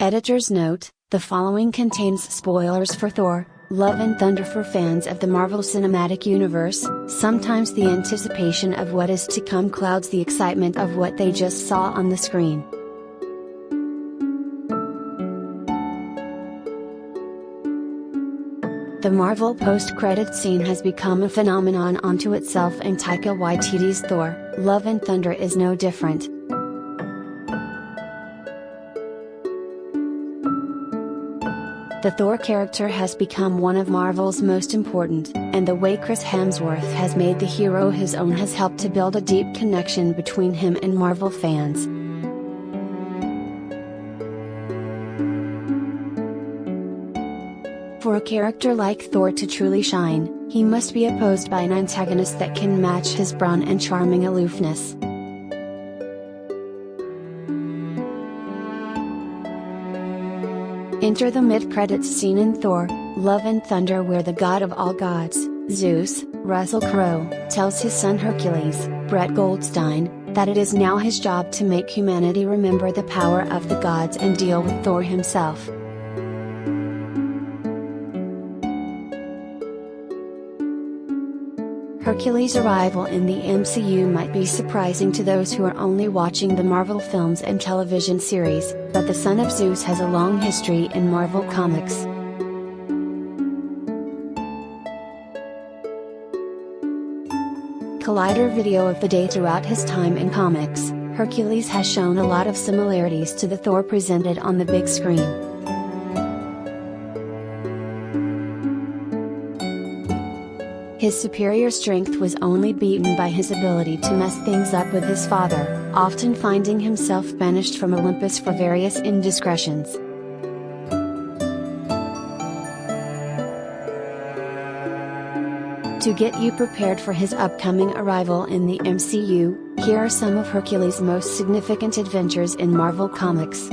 Editor's note: the following contains spoilers for Thor: Love and Thunder for fans of the Marvel Cinematic Universe. Sometimes the anticipation of what is to come clouds the excitement of what they just saw on the screen. The Marvel post-credits scene has become a phenomenon unto itself, and Taika Waititi's Thor: Love and Thunder is no different. The Thor character has become one of Marvel's most important, and the way Chris Hemsworth has made the hero his own has helped to build a deep connection between him and Marvel fans. For a character like Thor to truly shine, he must be opposed by an antagonist that can match his brawn and charming aloofness. Enter the mid-credits scene in Thor: Love and Thunder, where the god of all gods, Zeus, Russell Crowe, tells his son Hercules, Brett Goldstein, that it is now his job to make humanity remember the power of the gods and deal with Thor himself. Hercules' arrival in the MCU might be surprising to those who are only watching the Marvel films and television series, but the son of Zeus has a long history in Marvel Comics. Collider video of the day: throughout his time in comics, Hercules has shown a lot of similarities to the Thor presented on the big screen. His superior strength was only beaten by his ability to mess things up with his father, often finding himself banished from Olympus for various indiscretions. To get you prepared for his upcoming arrival in the MCU, here are some of Hercules' most significant adventures in Marvel Comics.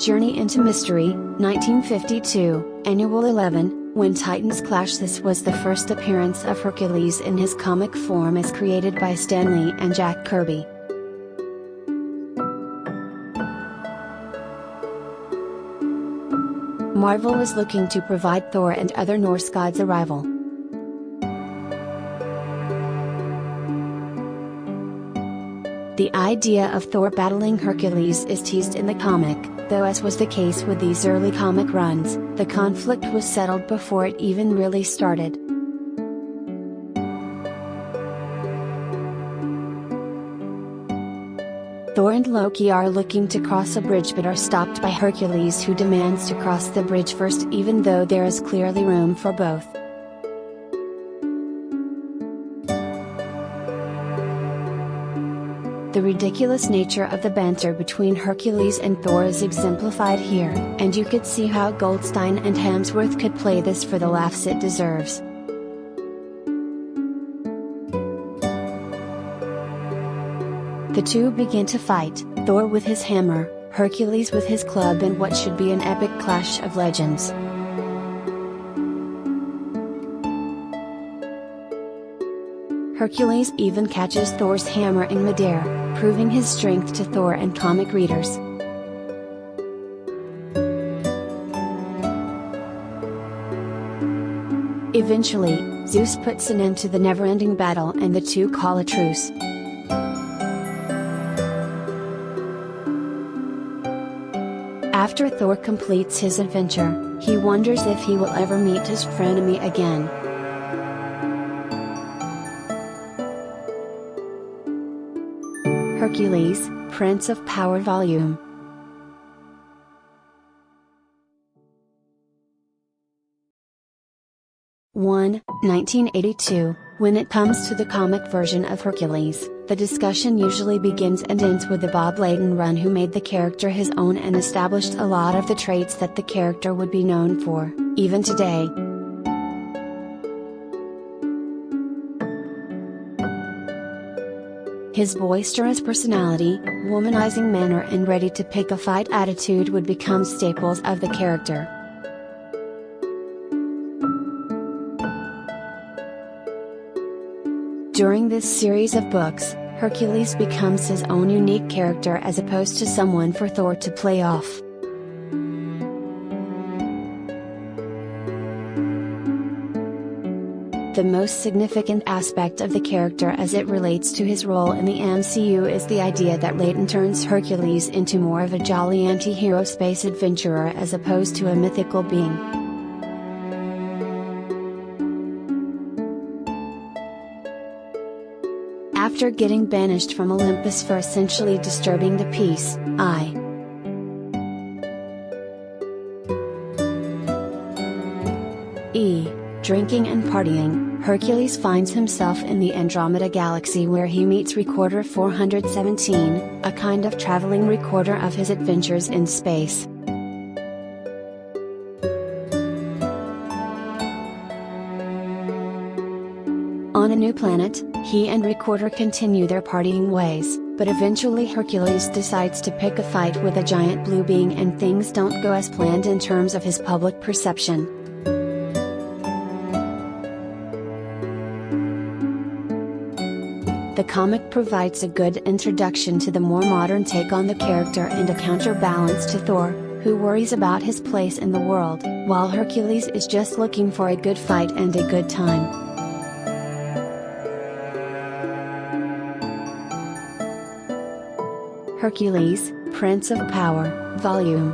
Journey into Mystery, 1952, Annual 11, When Titans Clash. This was the first appearance of Hercules in his comic form as created by Stan Lee and Jack Kirby. Marvel was looking to provide Thor and other Norse gods a rival. The idea of Thor battling Hercules is teased in the comic, though as was the case with these early comic runs, the conflict was settled before it even really started. Thor and Loki are looking to cross a bridge but are stopped by Hercules, who demands to cross the bridge first, even though there is clearly room for both. The ridiculous nature of the banter between Hercules and Thor is exemplified here, and you could see how Goldstein and Hemsworth could play this for the laughs it deserves. The two begin to fight, Thor with his hammer, Hercules with his club, in what should be an epic clash of legends. Hercules even catches Thor's hammer in midair, proving his strength to Thor and comic readers. Eventually, Zeus puts an end to the never-ending battle and the two call a truce. After Thor completes his adventure, he wonders if he will ever meet his frenemy again. Hercules, Prince of Power Volume 1, 1982. When it comes to the comic version of Hercules, the discussion usually begins and ends with the Bob Layton run, who made the character his own and established a lot of the traits that the character would be known for, even today. His boisterous personality, womanizing manner and ready-to-pick-a-fight attitude would become staples of the character. During this series of books, Hercules becomes his own unique character as opposed to someone for Thor to play off. The most significant aspect of the character as it relates to his role in the MCU is the idea that Leighton turns Hercules into more of a jolly anti-hero space adventurer as opposed to a mythical being. After getting banished from Olympus for essentially disturbing the peace, i.e., drinking and partying, Hercules finds himself in the Andromeda Galaxy where he meets Recorder 417, a kind of traveling recorder of his adventures in space. On a new planet, he and Recorder continue their partying ways, but eventually Hercules decides to pick a fight with a giant blue being and things don't go as planned in terms of his public perception. The comic provides a good introduction to the more modern take on the character and a counterbalance to Thor, who worries about his place in the world, while Hercules is just looking for a good fight and a good time. Hercules, Prince of Power, Volume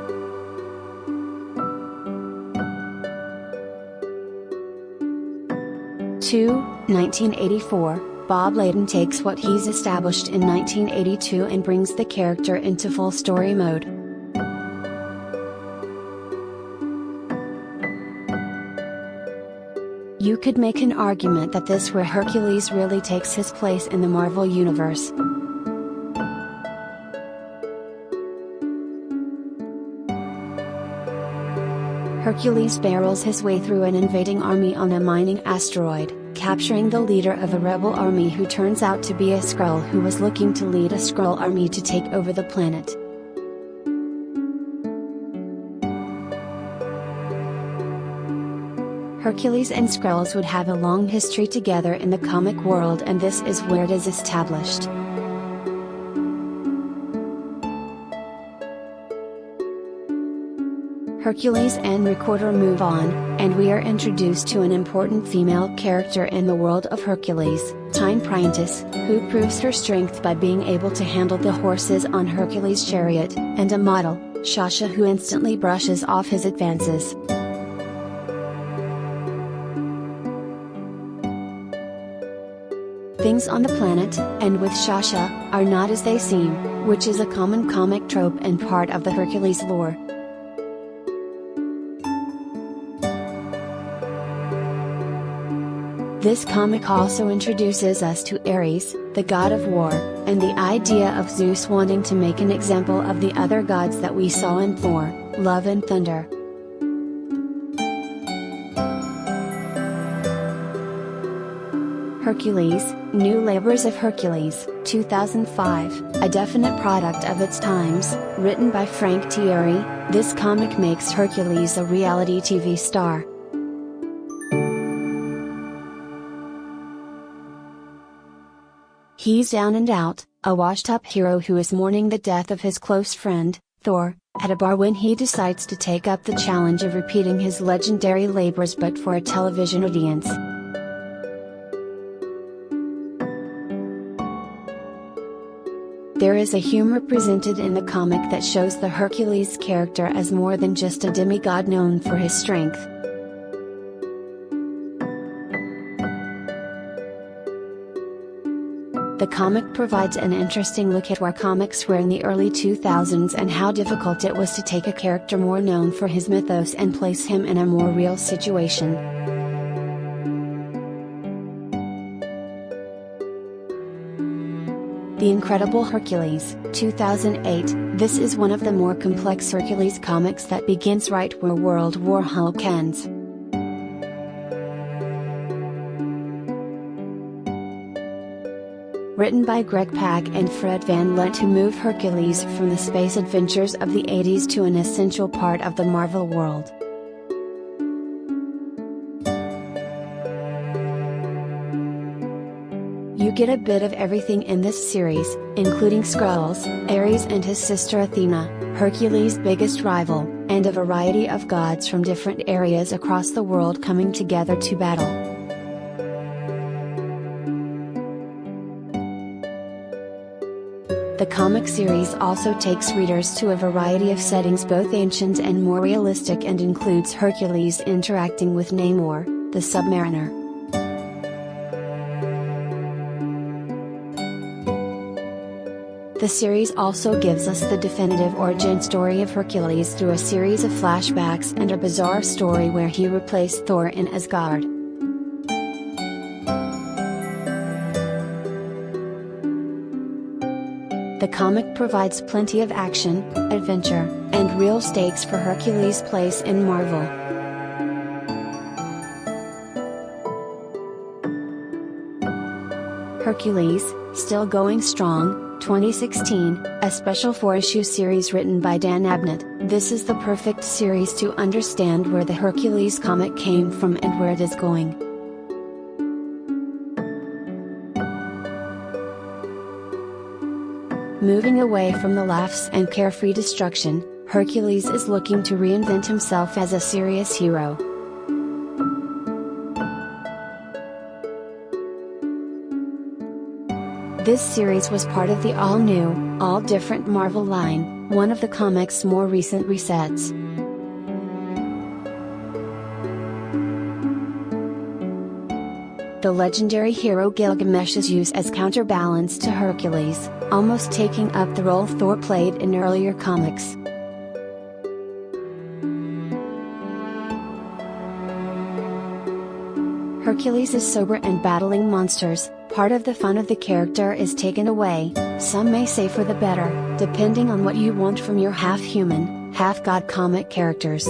2, 1984. Bob Layton takes what he's established in 1982 and brings the character into full story mode. You could make an argument that this is where Hercules really takes his place in the Marvel Universe. Hercules barrels his way through an invading army on a mining asteroid, capturing the leader of a rebel army who turns out to be a Skrull who was looking to lead a Skrull army to take over the planet. Hercules and Skrulls would have a long history together in the comic world, and this is where it is established. Hercules and Recorder move on, and we are introduced to an important female character in the world of Hercules, Tyne Prientis, who proves her strength by being able to handle the horses on Hercules' chariot, and a model, Shasha, who instantly brushes off his advances. Things on the planet, and with Shasha, are not as they seem, which is a common comic trope and part of the Hercules lore. This comic also introduces us to Ares, the god of war, and the idea of Zeus wanting to make an example of the other gods that we saw in Thor, Love and Thunder. Hercules, New Labors of Hercules, 2005, a definite product of its times, written by Frank Thierry, this comic makes Hercules a reality TV star. He's down and out, a washed-up hero who is mourning the death of his close friend, Thor, at a bar when he decides to take up the challenge of repeating his legendary labors but for a television audience. There is a humor presented in the comic that shows the Hercules character as more than just a demigod known for his strength. The comic provides an interesting look at where comics were in the early 2000s and how difficult it was to take a character more known for his mythos and place him in a more real situation. The Incredible Hercules, 2008, this is one of the more complex Hercules comics that begins right where World War Hulk ends. Written by Greg Pak and Fred Van Lent, who move Hercules from the space adventures of the 80s to an essential part of the Marvel world. You get a bit of everything in this series, including Skrulls, Ares and his sister Athena, Hercules' biggest rival, and a variety of gods from different areas across the world coming together to battle. The comic series also takes readers to a variety of settings, both ancient and more realistic, and includes Hercules interacting with Namor, the Submariner. The series also gives us the definitive origin story of Hercules through a series of flashbacks and a bizarre story where he replaced Thor in Asgard. The comic provides plenty of action, adventure, and real stakes for Hercules' place in Marvel. Hercules, Still Going Strong, 2016, a special 4-issue series written by Dan Abnett. This is the perfect series to understand where the Hercules comic came from and where it is going. Moving away from the laughs and carefree destruction, Hercules is looking to reinvent himself as a serious hero. This series was part of the all-new, all-different Marvel line, one of the comic's more recent resets. The legendary hero Gilgamesh is used as counterbalance to Hercules, almost taking up the role Thor played in earlier comics. Hercules is sober and battling monsters. Part of the fun of the character is taken away, some may say for the better, depending on what you want from your half-human, half-god comic characters.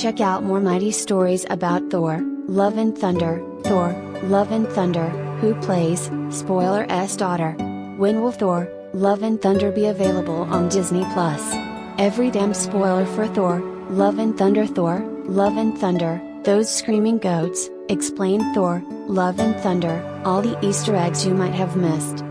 Check out more mighty stories about Thor, Love and Thunder. Thor, Love and Thunder, who plays, spoiler S daughter? When will Thor, Love and Thunder be available on Disney+? Every damn spoiler for Thor, Love and Thunder. Thor, Love and Thunder, those screaming goats, explain Thor, Love and Thunder, all the Easter eggs you might have missed.